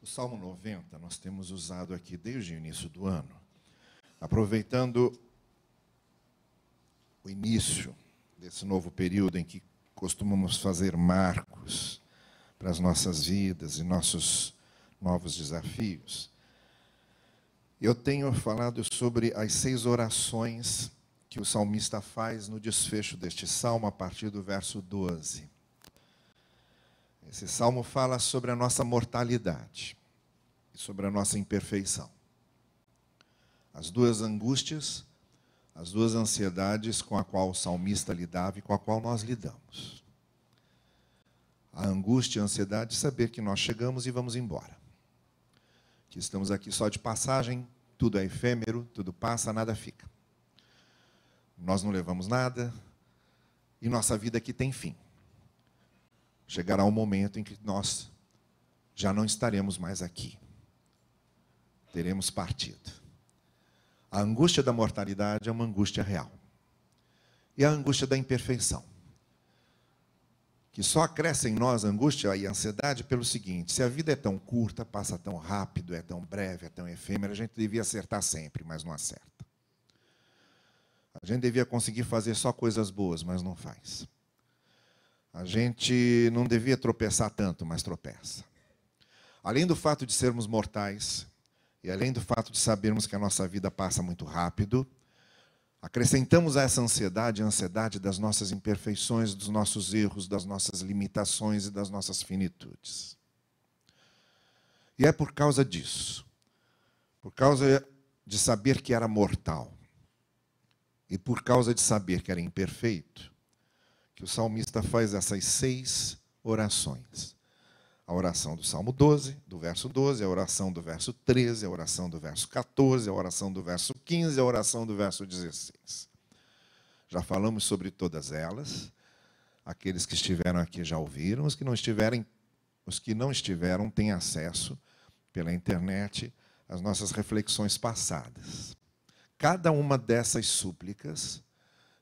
O Salmo 90 nós temos usado aqui desde o início do ano, aproveitando o início desse novo período em que costumamos fazer marcos para as nossas vidas e nossos novos desafios. Eu tenho falado sobre as 6 orações que o salmista faz no desfecho deste salmo, a partir do verso 12. Esse salmo fala sobre a nossa mortalidade e sobre a nossa imperfeição. As 2 angústias, as 2 ansiedades com a qual o salmista lidava e com a qual nós lidamos. A angústia e a ansiedade de saber que nós chegamos e vamos embora. Que estamos aqui só de passagem, tudo é efêmero, tudo passa, nada fica. Nós não levamos nada e nossa vida aqui tem fim. Chegará um momento em que nós já não estaremos mais aqui. Teremos partido. A angústia da mortalidade é uma angústia real. E a angústia da imperfeição, que só cresce em nós a angústia e a ansiedade pelo seguinte: se a vida é tão curta, passa tão rápido, é tão breve, é tão efêmera, a gente devia acertar sempre, mas não acerta. A gente devia conseguir fazer só coisas boas, mas não faz. A gente não devia tropeçar tanto, mas tropeça. Além do fato de sermos mortais, e além do fato de sabermos que a nossa vida passa muito rápido, acrescentamos a essa ansiedade, a ansiedade das nossas imperfeições, dos nossos erros, das nossas limitações e das nossas finitudes. E é por causa disso, por causa de saber que era mortal, e por causa de saber que era imperfeito, que o salmista faz essas 6 orações. A oração do Salmo 12, do verso 12, a oração do verso 13, a oração do verso 14, a oração do verso 15, a oração do verso 16. Já falamos sobre todas elas. Aqueles que estiveram aqui já ouviram, os que não estiveram têm acesso pela internet às nossas reflexões passadas. Cada uma dessas súplicas,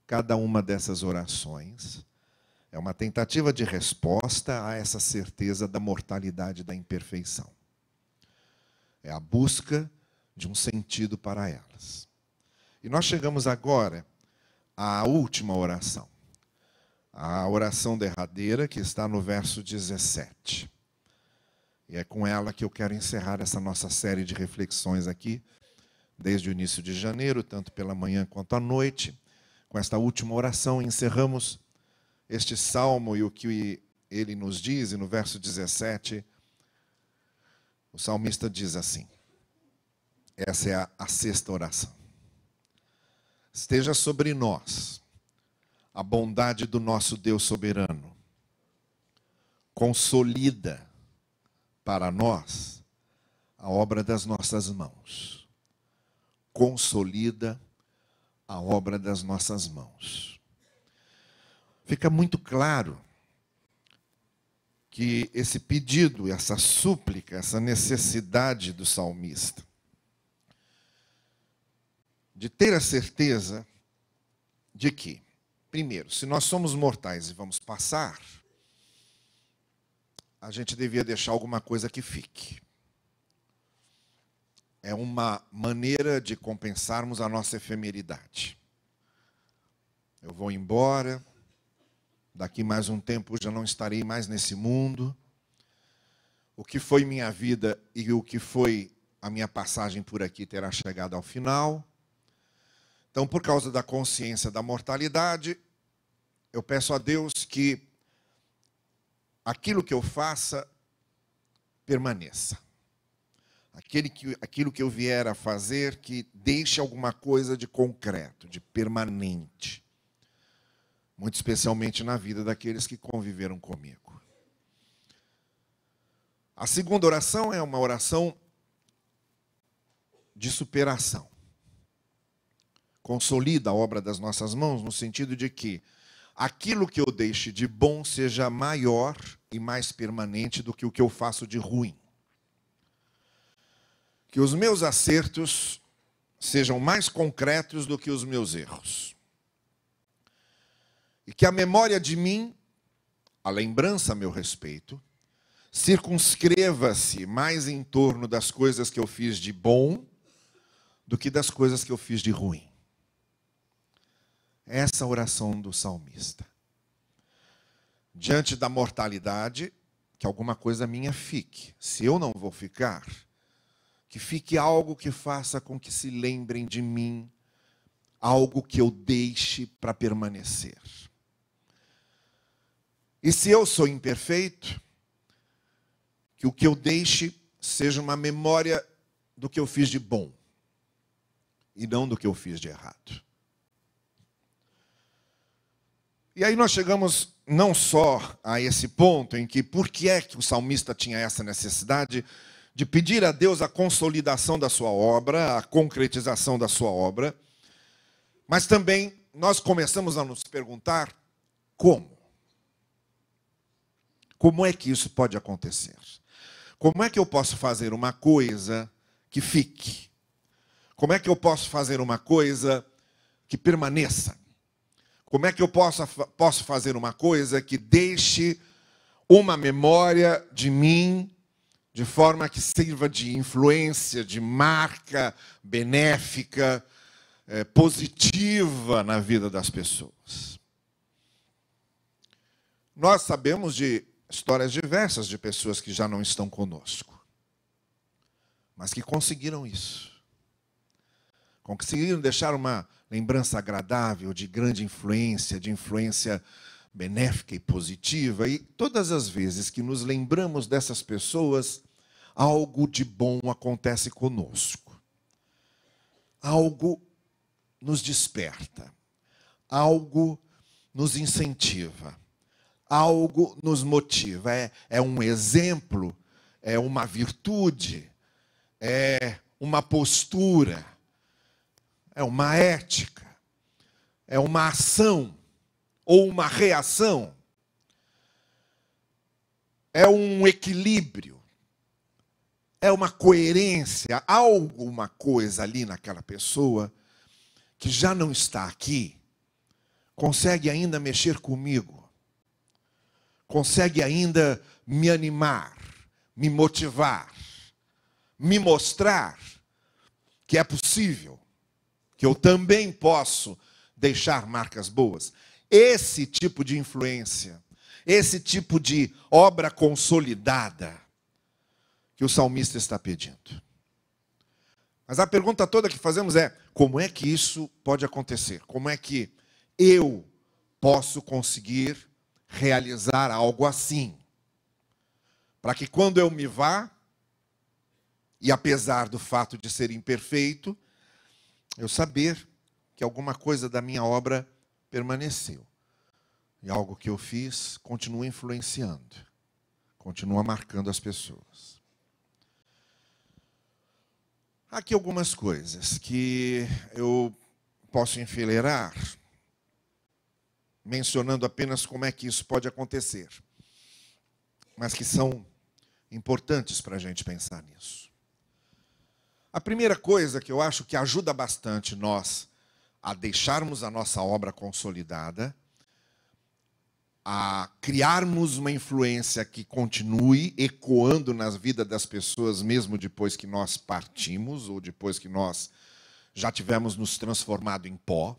cada uma dessas orações é uma tentativa de resposta a essa certeza da mortalidade e da imperfeição. É a busca de um sentido para elas. E nós chegamos agora à última oração. A oração derradeira, que está no verso 17. E é com ela que eu quero encerrar essa nossa série de reflexões aqui, desde o início de janeiro, tanto pela manhã quanto à noite. Com esta última oração, encerramos este salmo e o que ele nos diz. E no verso 17, o salmista diz assim, essa é a 6ª oração. Esteja sobre nós a bondade do nosso Deus soberano. Consolida para nós a obra das nossas mãos. Consolida a obra das nossas mãos. Fica muito claro que esse pedido, essa súplica, essa necessidade do salmista de ter a certeza de que, primeiro, se nós somos mortais e vamos passar, a gente devia deixar alguma coisa que fique. É uma maneira de compensarmos a nossa efemeridade. Eu vou embora, daqui mais um tempo já não estarei mais nesse mundo. O que foi minha vida e o que foi a minha passagem por aqui terá chegado ao final. Então, por causa da consciência da mortalidade, eu peço a Deus que aquilo que eu faça permaneça. Aquilo que eu vier a fazer, que deixe alguma coisa de concreto, de permanente. Muito especialmente na vida daqueles que conviveram comigo. A 2ª oração é uma oração de superação. Consolida a obra das nossas mãos, no sentido de que aquilo que eu deixe de bom seja maior e mais permanente do que o que eu faço de ruim. Que os meus acertos sejam mais concretos do que os meus erros. E que a memória de mim, a lembrança a meu respeito, circunscreva-se mais em torno das coisas que eu fiz de bom do que das coisas que eu fiz de ruim. Essa é a oração do salmista. Diante da mortalidade, que alguma coisa minha fique. Se eu não vou ficar, que fique algo que faça com que se lembrem de mim, algo que eu deixe para permanecer. E se eu sou imperfeito, que o que eu deixe seja uma memória do que eu fiz de bom e não do que eu fiz de errado. E aí nós chegamos não só a esse ponto em que por que é que o salmista tinha essa necessidade de pedir a Deus a consolidação da sua obra, a concretização da sua obra, mas também nós começamos a nos perguntar como. Como é que isso pode acontecer? Como é que eu posso fazer uma coisa que fique? Como é que eu posso fazer uma coisa que permaneça? Como é que eu posso fazer uma coisa que deixe uma memória de mim, de forma que sirva de influência, de marca benéfica, positiva na vida das pessoas? Nós sabemos de histórias diversas de pessoas que já não estão conosco, mas que conseguiram isso. Conseguiram deixar uma lembrança agradável, de grande influência, de influência benéfica e positiva. E todas as vezes que nos lembramos dessas pessoas, algo de bom acontece conosco. Algo nos desperta. Algo nos incentiva. Algo nos motiva. É um exemplo, é uma virtude, é uma postura, é uma ética, é uma ação ou uma reação, é um equilíbrio, é uma coerência, alguma coisa ali naquela pessoa que já não está aqui, consegue ainda mexer comigo, consegue ainda me animar, me motivar, me mostrar que é possível, que eu também posso deixar marcas boas. Esse tipo de influência, esse tipo de obra consolidada que o salmista está pedindo. Mas a pergunta toda que fazemos é: como é que isso pode acontecer? Como é que eu posso conseguir realizar algo assim? Para que quando eu me vá, e apesar do fato de ser imperfeito, eu saber que alguma coisa da minha obra permaneceu. E algo que eu fiz continua influenciando, continua marcando as pessoas. Aqui algumas coisas que eu posso enfileirar, mencionando apenas como é que isso pode acontecer, mas que são importantes para a gente pensar nisso. A primeira coisa que eu acho que ajuda bastante nós a deixarmos a nossa obra consolidada, a criarmos uma influência que continue ecoando nas vidas das pessoas, mesmo depois que nós partimos, ou depois que nós já tivermos nos transformado em pó.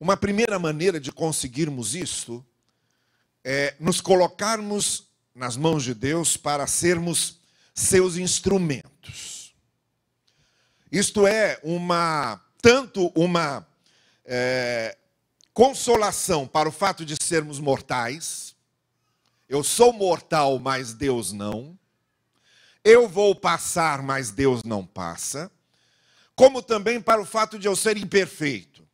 Uma primeira maneira de conseguirmos isso é nos colocarmos nas mãos de Deus para sermos seus instrumentos. Isto é tanto uma consolação para o fato de sermos mortais. Eu sou mortal, mas Deus não. Eu vou passar, mas Deus não passa. Como também para o fato de eu ser imperfeito.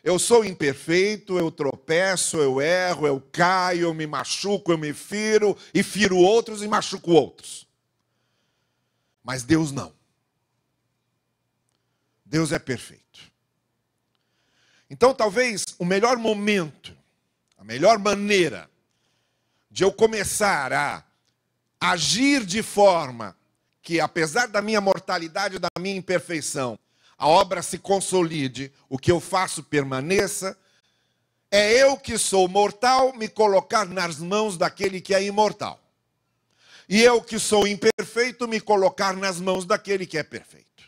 Eu sou imperfeito, eu tropeço, eu erro, eu caio, eu me machuco, eu me firo, e firo outros e machuco outros. Mas Deus não. Deus é perfeito. Então, talvez o melhor momento, a melhor maneira de eu começar a agir de forma que, apesar da minha mortalidade, da minha imperfeição, a obra se consolide, o que eu faço permaneça, é eu que sou mortal me colocar nas mãos daquele que é imortal. E eu, que sou imperfeito, me colocar nas mãos daquele que é perfeito.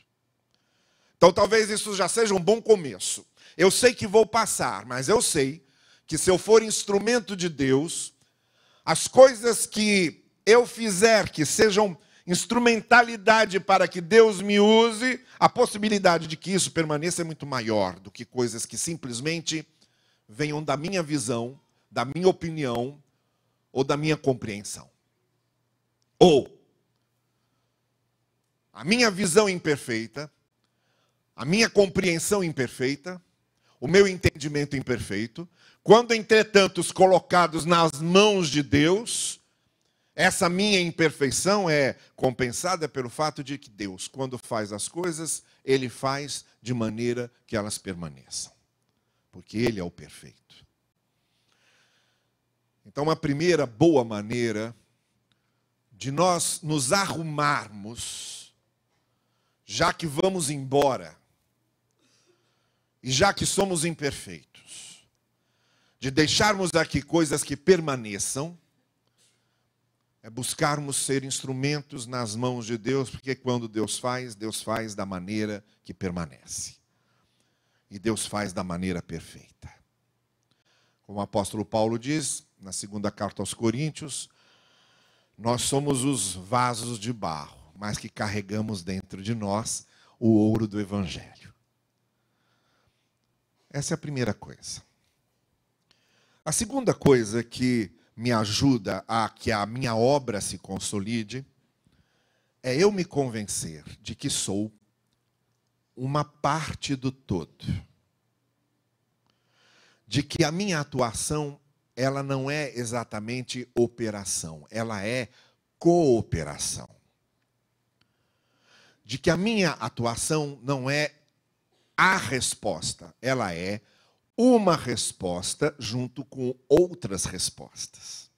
Então talvez isso já seja um bom começo. Eu sei que vou passar, mas eu sei que se eu for instrumento de Deus, as coisas que eu fizer que sejam instrumentalidade para que Deus me use, a possibilidade de que isso permaneça é muito maior do que coisas que simplesmente venham da minha visão, da minha opinião ou da minha compreensão. Ou a minha visão imperfeita, a minha compreensão imperfeita, o meu entendimento imperfeito, quando, entretanto, colocados nas mãos de Deus, essa minha imperfeição é compensada pelo fato de que Deus, quando faz as coisas, Ele faz de maneira que elas permaneçam. Porque Ele é o perfeito. Então, uma primeira boa maneira de nós nos arrumarmos, já que vamos embora, e já que somos imperfeitos, de deixarmos aqui coisas que permaneçam, é buscarmos ser instrumentos nas mãos de Deus, porque quando Deus faz da maneira que permanece. E Deus faz da maneira perfeita. Como o apóstolo Paulo diz, na segunda carta aos Coríntios, nós somos os vasos de barro, mas que carregamos dentro de nós o ouro do Evangelho. Essa é a primeira coisa. A segunda coisa que me ajuda a que a minha obra se consolide é eu me convencer de que sou uma parte do todo. De que a minha atuação, ela não é exatamente operação, ela é cooperação. De que a minha atuação não é a resposta, ela é uma resposta junto com outras respostas.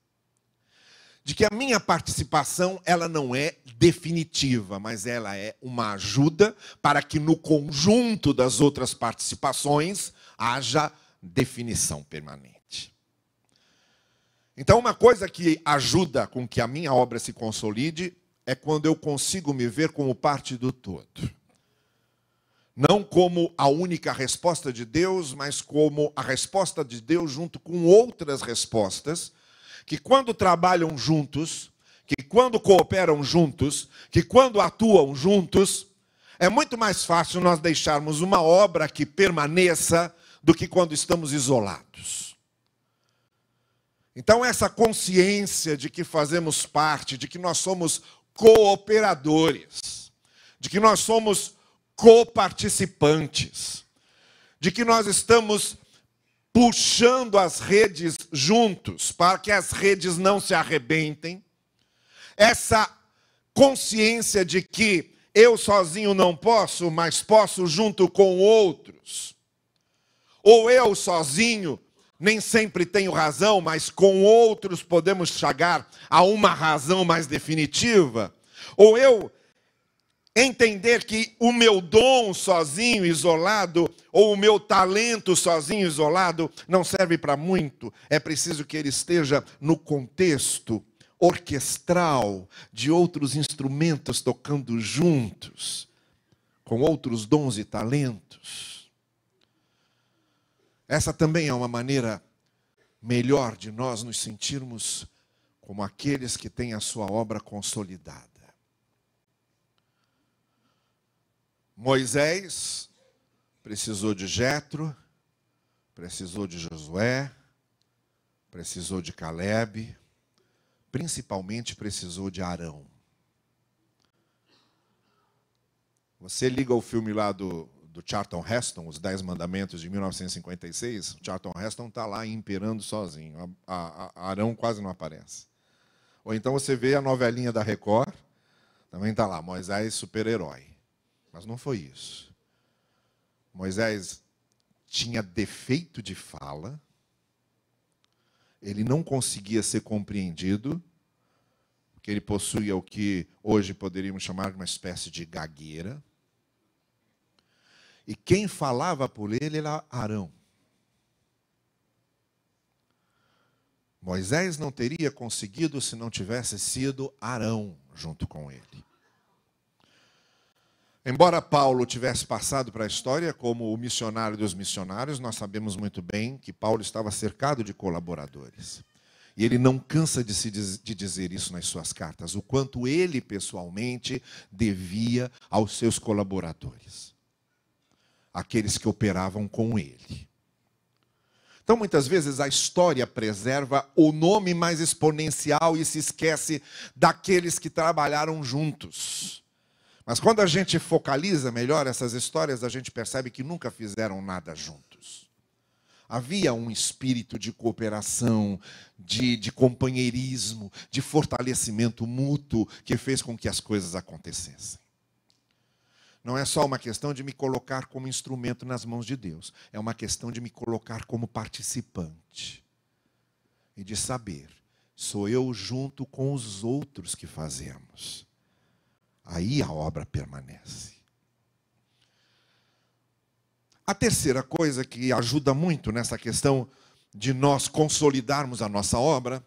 De que a minha participação, ela não é definitiva, mas ela é uma ajuda para que no conjunto das outras participações haja definição permanente. Então, uma coisa que ajuda com que a minha obra se consolide é quando eu consigo me ver como parte do todo. Não como a única resposta de Deus, mas como a resposta de Deus junto com outras respostas, que quando trabalham juntos, que quando cooperam juntos, que quando atuam juntos, é muito mais fácil nós deixarmos uma obra que permaneça do que quando estamos isolados. Então, essa consciência de que fazemos parte, de que nós somos cooperadores, de que nós somos coparticipantes, de que nós estamos puxando as redes juntos, para que as redes não se arrebentem, essa consciência de que eu sozinho não posso, mas posso junto com outros, ou eu sozinho nem sempre tenho razão, mas com outros podemos chegar a uma razão mais definitiva, ou eu entender que o meu dom sozinho, isolado, ou o meu talento sozinho, isolado, não serve para muito. É preciso que ele esteja no contexto orquestral de outros instrumentos tocando juntos, com outros dons e talentos. Essa também é uma maneira melhor de nós nos sentirmos como aqueles que têm a sua obra consolidada. Moisés precisou de Jetro, precisou de Josué, precisou de Caleb, principalmente precisou de Arão. Você liga o filme lá do Charlton Heston, Os 10 Mandamentos de 1956, o Charlton Heston está lá imperando sozinho, Arão quase não aparece. Ou então você vê a novelinha da Record, também está lá, Moisés super-herói. Mas não foi isso. Moisés tinha defeito de fala, ele não conseguia ser compreendido, porque ele possuía o que hoje poderíamos chamar de uma espécie de gagueira. E quem falava por ele era Arão. Moisés não teria conseguido se não tivesse sido Arão junto com ele. Embora Paulo tivesse passado para a história como o missionário dos missionários, nós sabemos muito bem que Paulo estava cercado de colaboradores. E ele não cansa de dizer isso nas suas cartas, o quanto ele pessoalmente devia aos seus colaboradores, aqueles que operavam com ele. Então, muitas vezes, a história preserva o nome mais exponencial e se esquece daqueles que trabalharam juntos. Mas quando a gente focaliza melhor essas histórias, a gente percebe que nunca fizeram nada juntos. Havia um espírito de cooperação, de companheirismo, de fortalecimento mútuo que fez com que as coisas acontecessem. Não é só uma questão de me colocar como instrumento nas mãos de Deus. É uma questão de me colocar como participante. E de saber, sou eu junto com os outros que fazemos. Aí a obra permanece. A terceira coisa que ajuda muito nessa questão de nós consolidarmos a nossa obra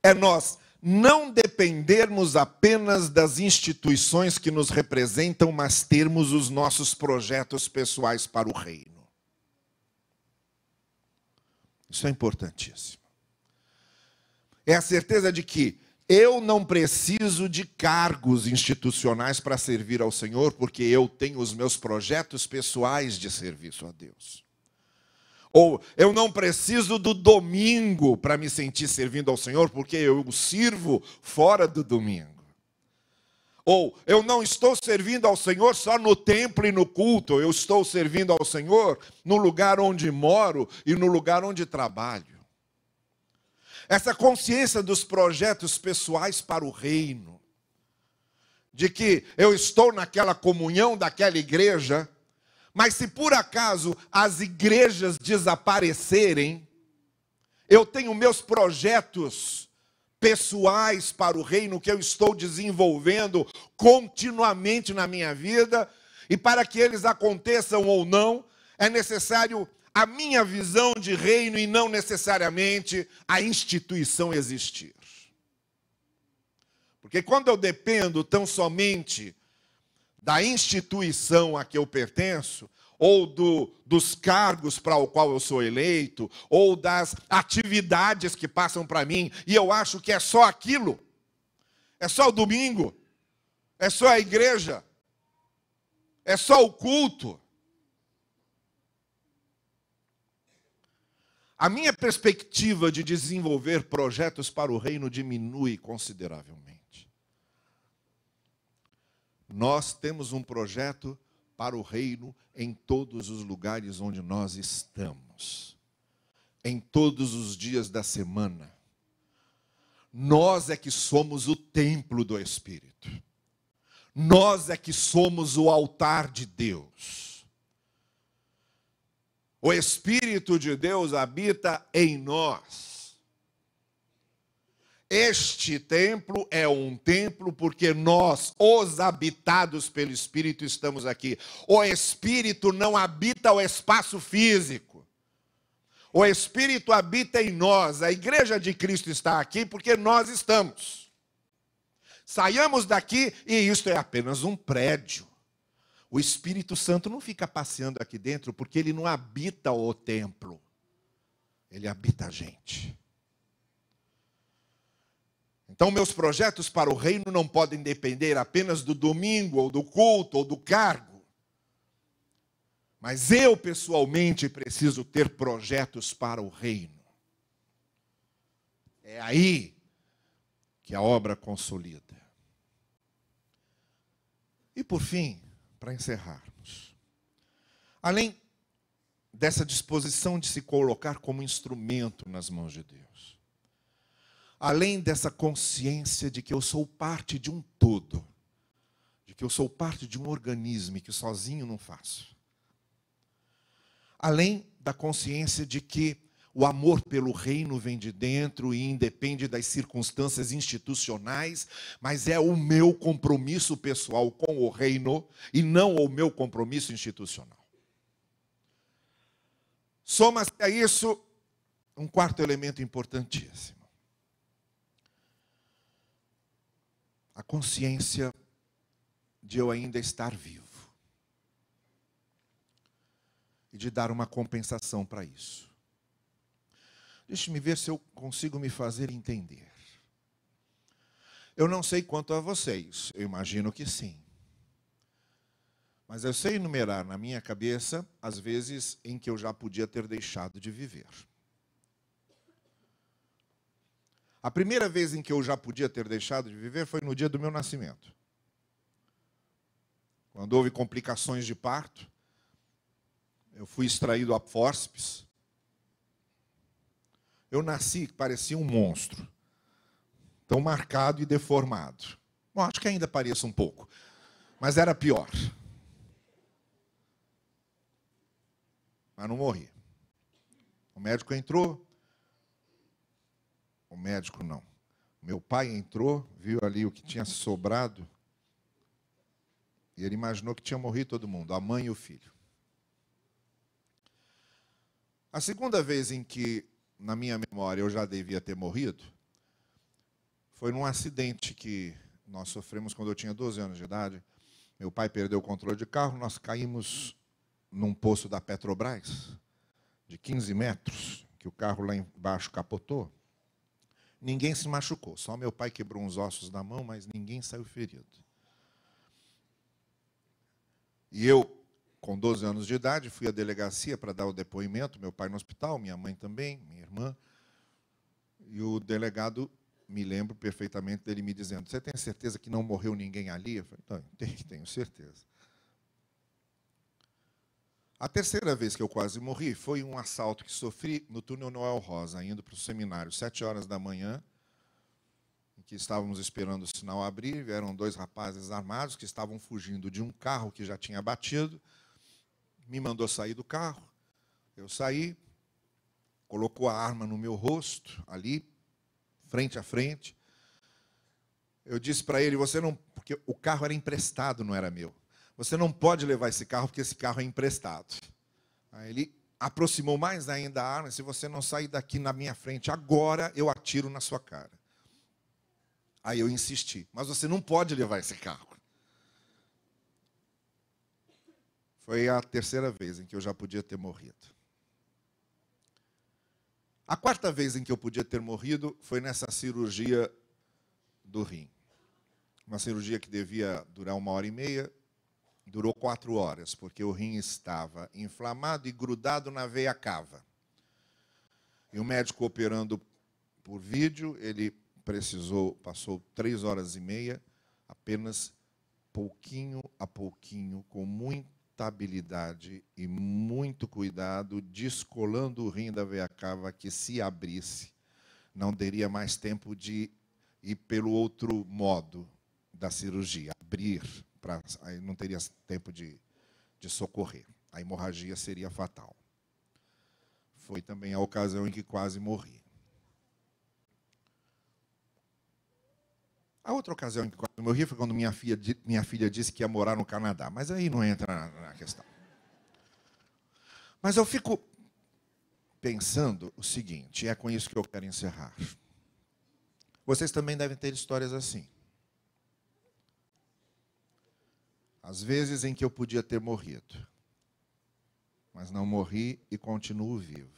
é nós não dependermos apenas das instituições que nos representam, mas termos os nossos projetos pessoais para o reino. Isso é importantíssimo. É a certeza de que eu não preciso de cargos institucionais para servir ao Senhor, porque eu tenho os meus projetos pessoais de serviço a Deus. Ou eu não preciso do domingo para me sentir servindo ao Senhor, porque eu sirvo fora do domingo. Ou eu não estou servindo ao Senhor só no templo e no culto, eu estou servindo ao Senhor no lugar onde moro e no lugar onde trabalho. Essa consciência dos projetos pessoais para o reino, de que eu estou naquela comunhão daquela igreja, mas se por acaso as igrejas desaparecerem, eu tenho meus projetos pessoais para o reino que eu estou desenvolvendo continuamente na minha vida, e para que eles aconteçam ou não, é necessário a minha visão de reino e não necessariamente a instituição existir. Porque quando eu dependo tão somente da instituição a que eu pertenço, ou dos cargos para o qual eu sou eleito, ou das atividades que passam para mim, e eu acho que é só aquilo, é só o domingo, é só a igreja, é só o culto, a minha perspectiva de desenvolver projetos para o reino diminui consideravelmente. Nós temos um projeto para o reino em todos os lugares onde nós estamos, em todos os dias da semana. Nós é que somos o templo do Espírito. Nós é que somos o altar de Deus. O Espírito de Deus habita em nós. Este templo é um templo porque nós, os habitados pelo Espírito, estamos aqui. O Espírito não habita o espaço físico. O Espírito habita em nós. A igreja de Cristo está aqui porque nós estamos. Saiamos daqui e isto é apenas um prédio. O Espírito Santo não fica passeando aqui dentro porque ele não habita o templo. Ele habita a gente. Então, meus projetos para o reino não podem depender apenas do domingo, ou do culto, ou do cargo. Mas eu, pessoalmente, preciso ter projetos para o reino. É aí que a obra consolida. E, por fim, para encerrarmos, além dessa disposição de se colocar como instrumento nas mãos de Deus, além dessa consciência de que eu sou parte de um todo, de que eu sou parte de um organismo e que sozinho não faço, além da consciência de que o amor pelo reino vem de dentro e independe das circunstâncias institucionais, mas é o meu compromisso pessoal com o reino e não o meu compromisso institucional. Soma-se a isso um quarto elemento importantíssimo. A consciência de eu ainda estar vivo. E de dar uma compensação para isso. Deixe-me ver se eu consigo me fazer entender. Eu não sei quanto a vocês, eu imagino que sim. Mas eu sei enumerar na minha cabeça as vezes em que eu já podia ter deixado de viver. A primeira vez em que eu já podia ter deixado de viver foi no dia do meu nascimento. Quando houve complicações de parto, eu fui extraído a fórceps. Eu nasci que parecia um monstro. Tão marcado e deformado. Bom, acho que ainda pareço um pouco. Mas era pior. Mas não morri. O médico entrou. O médico não. Meu pai entrou, viu ali o que tinha sobrado. E ele imaginou que tinha morrido todo mundo, a mãe e o filho. A segunda vez em que, na minha memória, eu já devia ter morrido, foi num acidente que nós sofremos quando eu tinha 12 anos de idade. Meu pai perdeu o controle de carro, nós caímos num poço da Petrobras, de 15 metros, que o carro lá embaixo capotou. Ninguém se machucou, só meu pai quebrou uns ossos da mão, mas ninguém saiu ferido. E eu, com 12 anos de idade, fui à delegacia para dar o depoimento, meu pai no hospital, minha mãe também, minha irmã, e o delegado, me lembro perfeitamente dele me dizendo, você tem certeza que não morreu ninguém ali? Eu falei, tenho certeza. A terceira vez que eu quase morri foi um assalto que sofri no túnel Noel Rosa, indo para o seminário, 7 horas da manhã, em que estávamos esperando o sinal abrir, vieram 2 rapazes armados que estavam fugindo de um carro que já tinha batido, me mandou sair do carro, eu saí, colocou a arma no meu rosto, ali, frente a frente. Eu disse para ele, você não, porque o carro era emprestado, não era meu. Você não pode levar esse carro, porque esse carro é emprestado. Aí ele aproximou mais ainda a arma, se você não sair daqui na minha frente agora, eu atiro na sua cara. Aí eu insisti, mas você não pode levar esse carro. Foi a terceira vez em que eu já podia ter morrido. A quarta vez em que eu podia ter morrido foi nessa cirurgia do rim. Uma cirurgia que devia durar 1h30, durou 4 horas, porque o rim estava inflamado e grudado na veia cava. E o médico operando por vídeo, ele passou 3h30, apenas pouquinho a pouquinho, com muita habilidade e muito cuidado, descolando o rim da veia cava que, se abrisse, não teria mais tempo de ir pelo outro modo da cirurgia, abrir, aí não teria tempo de socorrer. A hemorragia seria fatal. Foi também a ocasião em que quase morri. A outra ocasião em que quase morri foi quando minha filha disse que ia morar no Canadá. Mas aí não entra na questão. Mas eu fico pensando o seguinte, é com isso que eu quero encerrar. Vocês também devem ter histórias assim. Às vezes em que eu podia ter morrido, mas não morri e continuo vivo.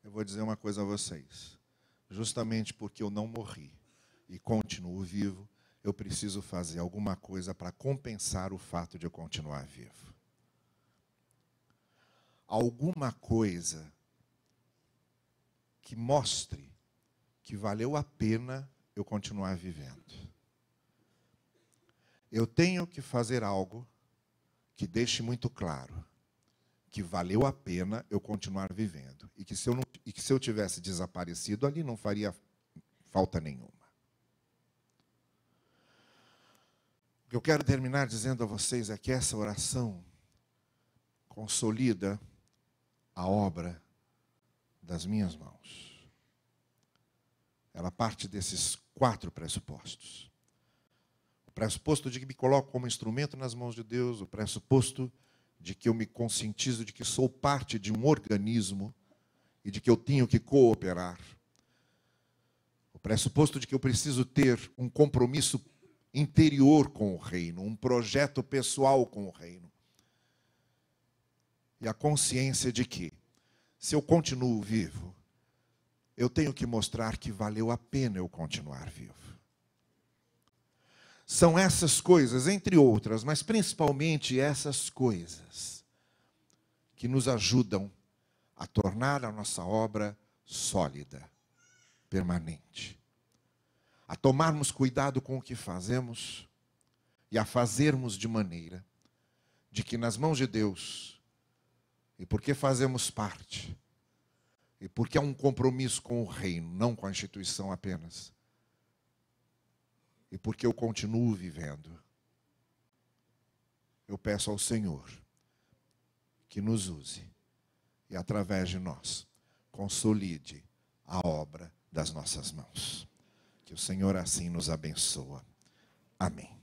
Eu vou dizer uma coisa a vocês. Justamente porque eu não morri e continuo vivo, eu preciso fazer alguma coisa para compensar o fato de eu continuar vivo. Alguma coisa que mostre que valeu a pena eu continuar vivendo. Eu tenho que fazer algo que deixe muito claro que valeu a pena eu continuar vivendo. E que se eu tivesse desaparecido ali, não faria falta nenhuma. O que eu quero terminar dizendo a vocês é que essa oração consolida a obra das minhas mãos. Ela parte desses 4 pressupostos. O pressuposto de que me coloco como instrumento nas mãos de Deus, o pressuposto de que eu me conscientizo de que sou parte de um organismo e de que eu tenho que cooperar. O pressuposto de que eu preciso ter um compromisso interior com o reino, um projeto pessoal com o reino. E a consciência de que, se eu continuo vivo, eu tenho que mostrar que valeu a pena eu continuar vivo. São essas coisas, entre outras, mas principalmente essas coisas, que nos ajudam a tornar a nossa obra sólida, permanente. A tomarmos cuidado com o que fazemos e a fazermos de maneira de que nas mãos de Deus, e porque fazemos parte, e porque há um compromisso com o reino, não com a instituição apenas, e porque eu continuo vivendo, eu peço ao Senhor que nos use e através de nós consolide a obra das nossas mãos. Que o Senhor assim nos abençoa. Amém.